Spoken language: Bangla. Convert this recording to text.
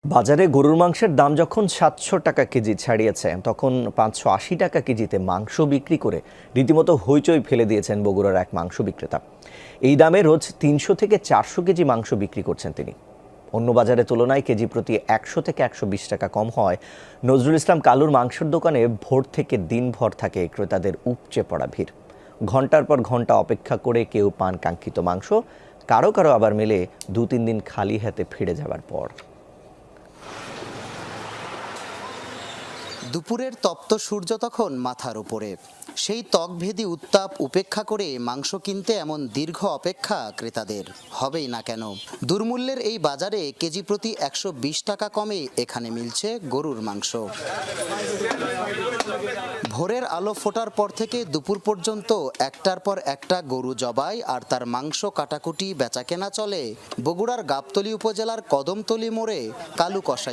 বাজারে গরুর মাংসের দাম যখন ৭০০ টাকা কেজি ছাড়িয়েছে, তখন ৫৮০ টাকা কেজিতে মাংস বিক্রি করে রীতিমতো হইচই ফেলে দিয়েছেন বগুড়ার এক মাংস বিক্রেতা। এই দামে রোজ ৩০০ থেকে ৪০০ কেজি মাংস বিক্রি করছেন তিনি। অন্য বাজারের তুলনায় কেজি প্রতি ১০০ থেকে ১২০ টাকা কম হয়। নজরুল ইসলাম কালুর মাংসের দোকানে ভোর থেকে দিনভর থাকে ক্রেতাদের উপচে পড়া ভিড়। ঘন্টার পর ঘন্টা অপেক্ষা করে কেউ পান কাঙ্ক্ষিত মাংস, কারো কারো আবার মেলে ২-৩ দিন খালি হাতে ফিরে যাবার পর। দুপুরের তপ্ত সূর্য তখন মাথার উপরে, সেই ত্বকভেদী উত্তাপ উপেক্ষা করে মাংস কিনতে এমন দীর্ঘ অপেক্ষা ক্রেতাদের হবেই না কেন। দুর্মূল্যের এই বাজারে কেজি প্রতি ১২০ টাকা কমে এখানে মিলছে গরুর মাংস। ভোরের আলো ফোটার পর থেকে দুপুর পর্যন্ত একটার পর একটা গরু জবাই আর তার মাংস কাটাকুটি বেচাকেনা চলে বগুড়ার গাবতলী উপজেলার কদমতলী মোড়ে কালু কসাই